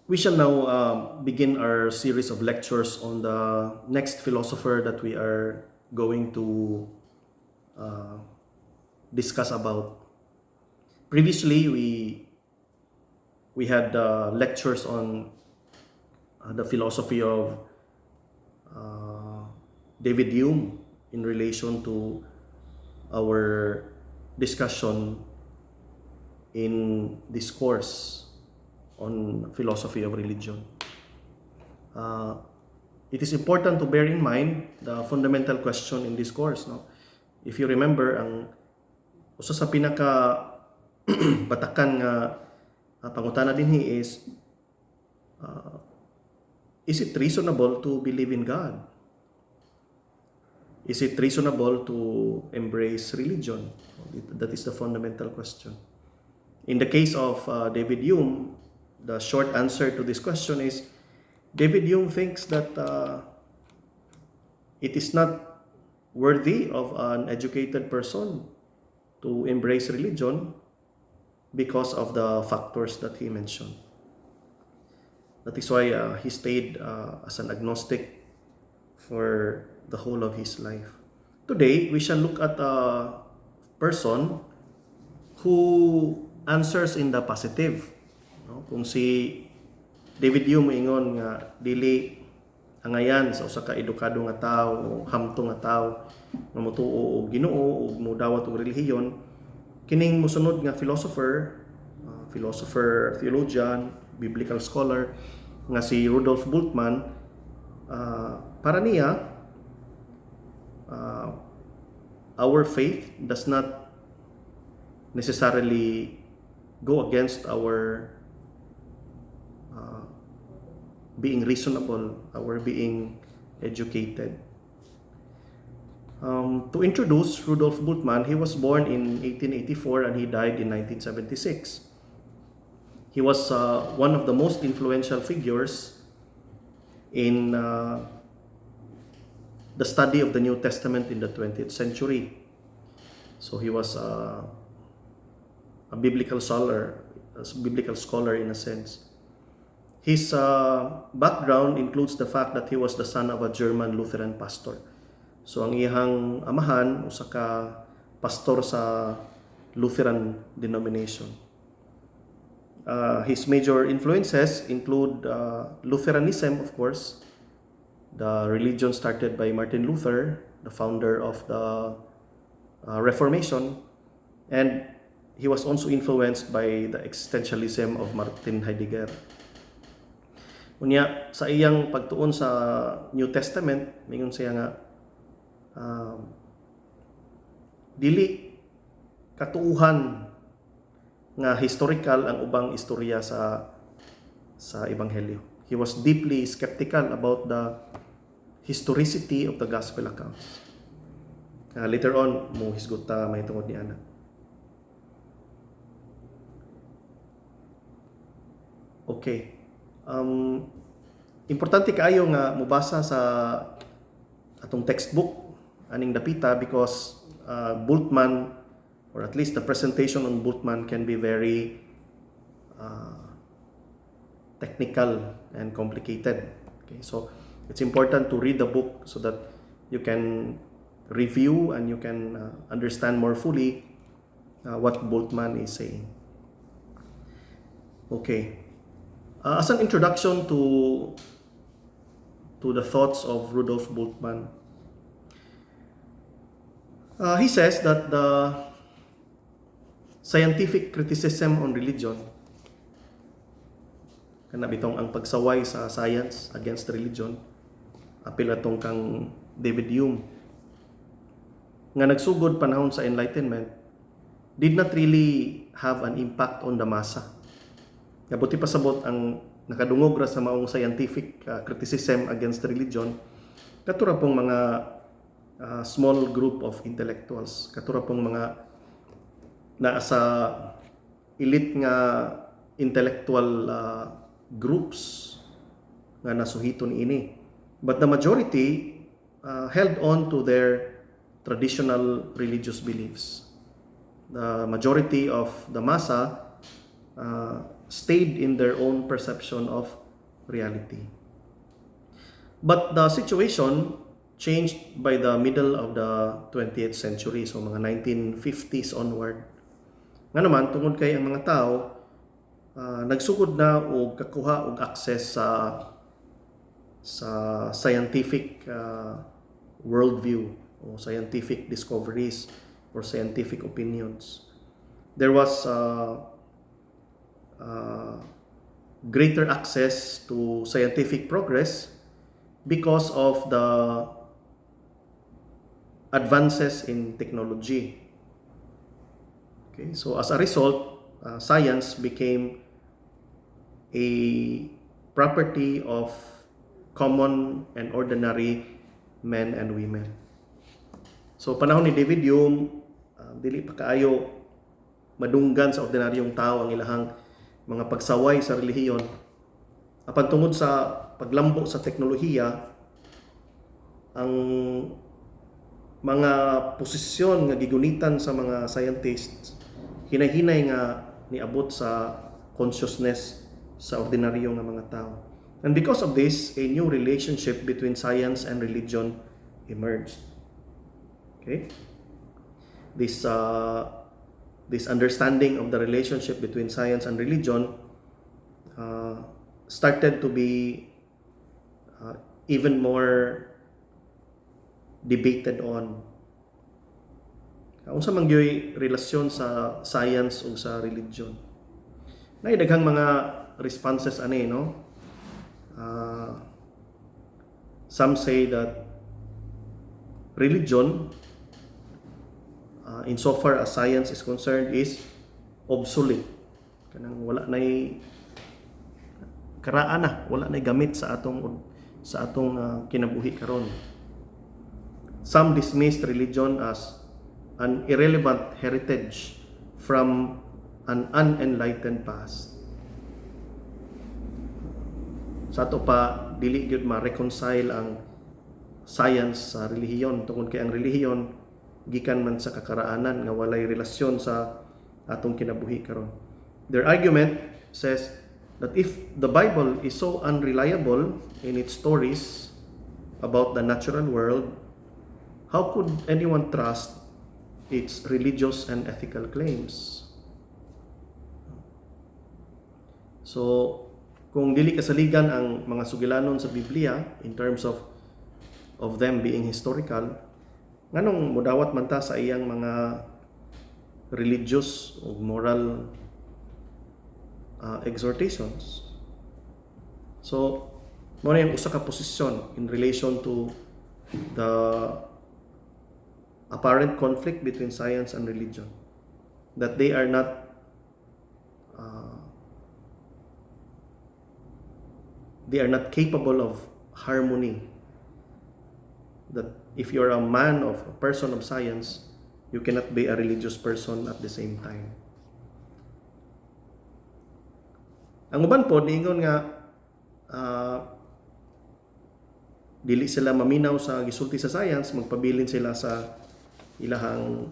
We shall now begin our series of lectures on the next philosopher that we are going to uh, discuss about. Previously, we had lectures on the philosophy of uh, David Hume in relation to our discussion in this course on philosophy of religion. Uh, it is important to bear in mind the fundamental question in this course. No? If you remember, ang usa sa pinaka batakan nga pangutana dinhi is it reasonable to believe in God? Is it reasonable to embrace religion? That is the fundamental question. In the case of David Hume, the short answer to this question is David Hume thinks that it is not worthy of an educated person to embrace religion because of the factors that he mentioned. That is why he stayed as an agnostic for the whole of his life. Today, we shall look at a person who answers in the positive. No? Kung si David Hume ingon nga dili angayan sa usa ka edukado nga tawo o hamtong nga tawo nga motuo og Ginoo ug modawat og relihiyon, kining mosunod nga philosopher, theologian, biblical scholar nga si Rudolf Bultmann, para niya our faith does not necessarily go against our being reasonable, our being educated. To introduce Rudolf Bultmann, he was born in 1884 and he died in 1976. He was one of the most influential figures in the study of the New Testament in the 20th century. So he was a biblical scholar in a sense. His background includes the fact that he was the son of a German Lutheran pastor. So ang iyang amahan usa ka pastor sa Lutheran denomination. His major influences include Lutheranism, of course, the religion started by Martin Luther, the founder of the Reformation, and he was also influenced by the existentialism of Martin Heidegger. Unya, sa iyang pagtuon sa New Testament, mingon siya nga dili katuuhan nga historical ang ubang istorya sa ebanghelyo. He was deeply skeptical about the historicity of the gospel accounts. Later on, mo hisgot ta may tungod ni ana. Okay. Importante kaayo nga mubasa sa atong textbook aning dapita because Bultmann, or at least the presentation on Bultmann, can be very technical and complicated. Okay, so it's important to read the book so that you can review and you can understand more fully what Bultmann is saying. Okay. As an introduction to the thoughts of Rudolf Bultmann, he says that the scientific criticism on religion, kana bitong ang pagsaway sa science against religion, apil atong kang David Hume, nga nagsugod panahon sa Enlightenment, did not really have an impact on the massa. Buti pasabot ang nakadungog ra sa maong scientific criticism against religion, katura pong mga small group of intellectuals, katura pong mga naa sa elite nga intellectual groups nga nasuhiton ini. But the majority held on to their traditional religious beliefs. The majority of the massa stayed in their own perception of reality. But the situation changed by the middle of the 20th century, so mga 1950s onward. Nga naman, tungod kay ang mga tao, nagsugod na o kakuha og access sa scientific worldview o scientific discoveries or scientific opinions. There was greater access to scientific progress because of the advances in technology. Okay, so as a result, science became a property of common and ordinary men and women. So panahon ni David Hume, dili pa kaayo madunggan sa ordinaryong tao ang ilahang mga pagsaway sa relihiyon. Apan tungod sa paglambo sa teknolohiya, ang mga posisyon nga gigunitan sa mga scientists hinay-hinay nga niabot sa consciousness sa ordinaryo nga mga tao. And because of this, a new relationship between science and religion emerged. Okay? This understanding of the relationship between science and religion started to be even more debated on. Unsa man gyoy relasyon sa science ug sa religion? Nay daghang mga responses ani, no? Some say that religion, insofar as science is concerned, is obsolete. Kanang wala nay karaan na, wala nay gamit sa atong kinabuhi karon. Some dismissed religion as an irrelevant heritage from an unenlightened past. Sa ato pa dili gyud ma-reconcile ang science sa relihiyon tungod kay ang relihiyon gikan man sa kakaraanan nga walay relasyon sa atong kinabuhi karon. Their argument says that if the Bible is so unreliable in its stories about the natural world, how could anyone trust its religious and ethical claims? So, kung dili kasaligan ang mga sugilanon sa Biblia in terms of them being historical, nganong mudawat man ta sa iyang mga religious o moral exhortations? So, mo na yung usa ka posisyon in relation to the apparent conflict between science and religion, that they are not capable of harmony. That if you're a person of science, you cannot be a religious person at the same time. Ang uban po niingon nga dili sila maminaw sa gisulti sa science, magpabilin sila sa ilahang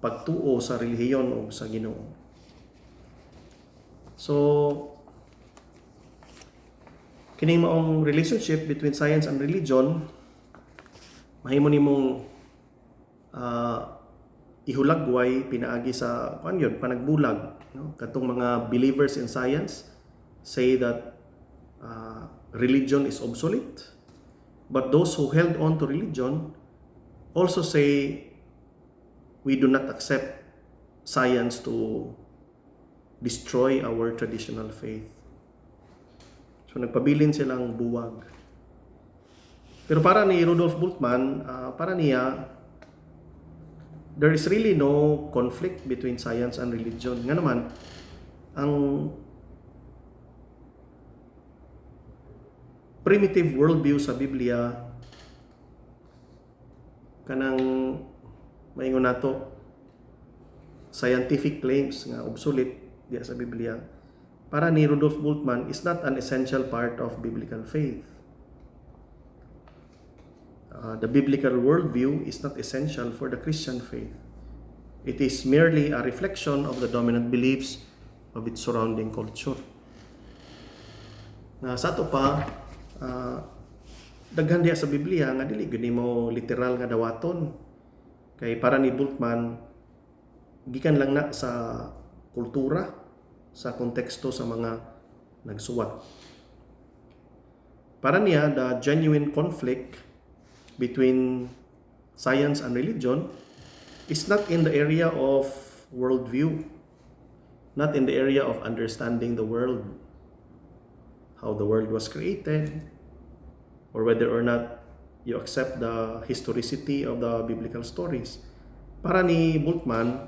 pagtuo sa relihiyon o sa Ginoo. So kining maong relationship between science and religion, mahimo nimong ihulagway pinaagi sa panagbulag, no? Katong mga believers in science say that religion is obsolete, but those who held on to religion also say we do not accept science to destroy our traditional faith. So nagpabilin silang buwag. Pero para ni Rudolf Bultmann, para niya, there is really no conflict between science and religion. Nga naman, ang primitive worldview sa Biblia, kanang maingon nato, scientific claims nga obsolete diya sa Biblia, para ni Rudolf Bultmann, is not an essential part of biblical faith. The biblical worldview is not essential for the Christian faith. It is merely a reflection of the dominant beliefs of its surrounding culture. Na sa ato pa, daghan diha sa Biblia nga dili gid mo literal nga dawaton. Kay para ni Bultmann, gikan lang na sa kultura, sa konteksto sa mga nagsuwat. Para niya, the genuine conflict between science and religion is not in the area of worldview, not in the area of understanding the world, how the world was created, or whether or not you accept the historicity of the biblical stories. Para ni Bultmann,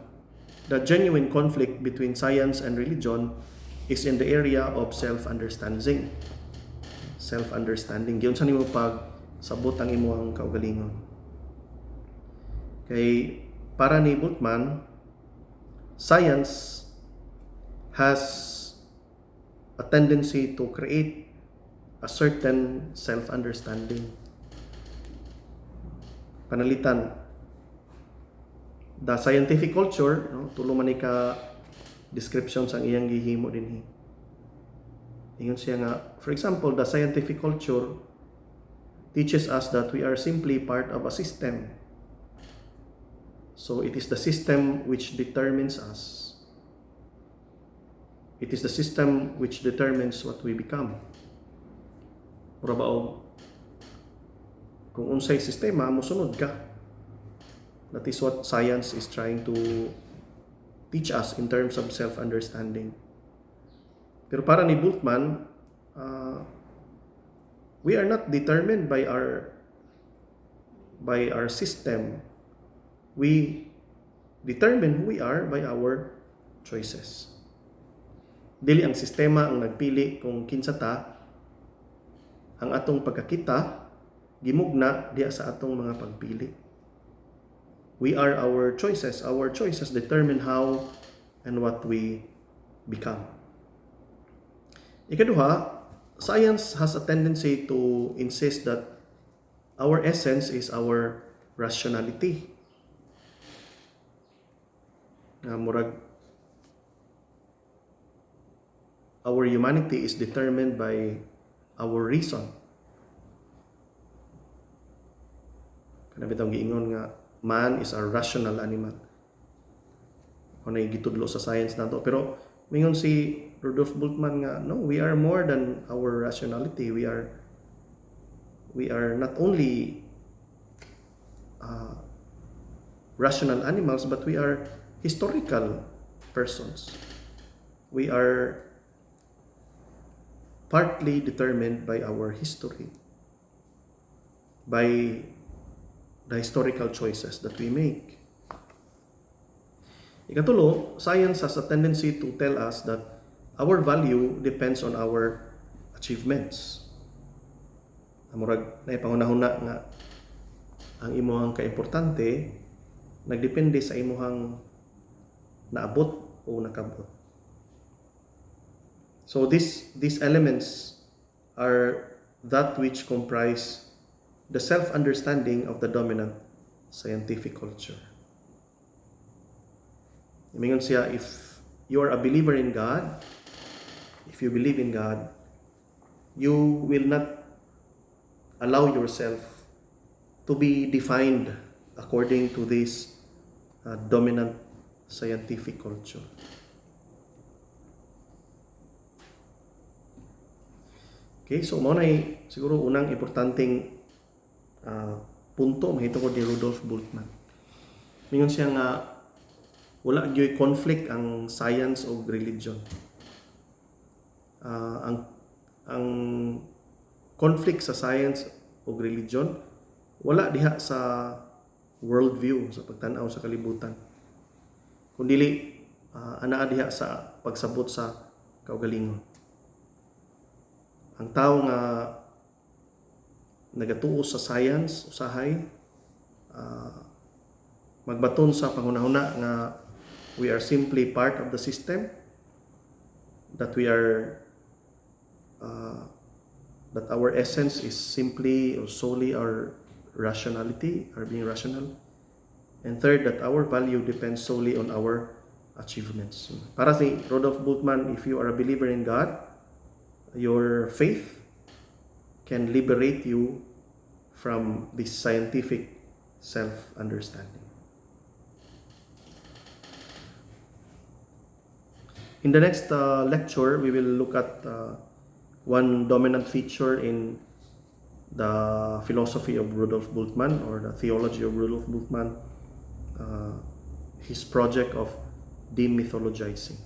the genuine conflict between science and religion is in the area of self-understanding. Self-understanding. Giyon sa nimo pag sabot ang imong kaugalingon. Kay para ni Bultmann, science has a tendency to create a certain self-understanding. Panalitan, the scientific culture, no, tulo man ka description sa iyang gihimo dinhi. Ingon siya nga, for example, the scientific culture teaches us that we are simply part of a system. So it is the system which determines us. It is the system which determines what we become. Mura ba kung unsay sistema, musunod ka. That is what science is trying to teach us in terms of self-understanding. Pero para ni Bultmann, we are not determined by our system. We determine who we are by our choices. Dili ang sistema ang nagpili kung kinsa ta. Ang atong pagkakita gimugna diya sa atong mga pagpili. We are our choices. Our choices determine how and what we become. Ikaduha, science has a tendency to insist that our essence is our rationality. Murag, our humanity is determined by our reason. Kana bitong giingon nga man is a rational animal. Kung gitudlo sa science nato, pero mingon si Rudolf Bultmann nga, no, we are more than our rationality. We are not only rational animals, but we are historical persons. We are partly determined by our history, by the historical choices that we make. Ikatulo, science has a tendency to tell us that our value depends on our achievements. Amurag na ipanghunahuna nga ang imuhang kaimportante nagdepende sa imuhang naabot o nakabot. So these elements are that which comprise the self-understanding of the dominant scientific culture. Mingon siya, if you are a believer in God, if you believe in God, you will not allow yourself to be defined according to this dominant scientific culture. Okay, so mao nay siguro unang importanteng punto mahitungod ni Rudolf Bultmann. Mingon siya nga wala gyud conflict ang science o religion. Ang conflict sa science o religion wala diha sa worldview, sa pagtan-aw sa kalibutan. Kundi anaa diha sa pagsabot sa kaugalingon. Ang tao nga nagatuo sa science, usahay, magbaton sa panghunahuna nga we are simply part of the system, that we are that our essence is simply or solely our rationality, our being rational. And third, that our value depends solely on our achievements. Para si Rudolf Bultmann, if you are a believer in God, your faith can liberate you from this scientific self-understanding. In the next lecture, we will look at one dominant feature in the philosophy of Rudolf Bultmann, or the theology of Rudolf Bultmann, his project of demythologizing.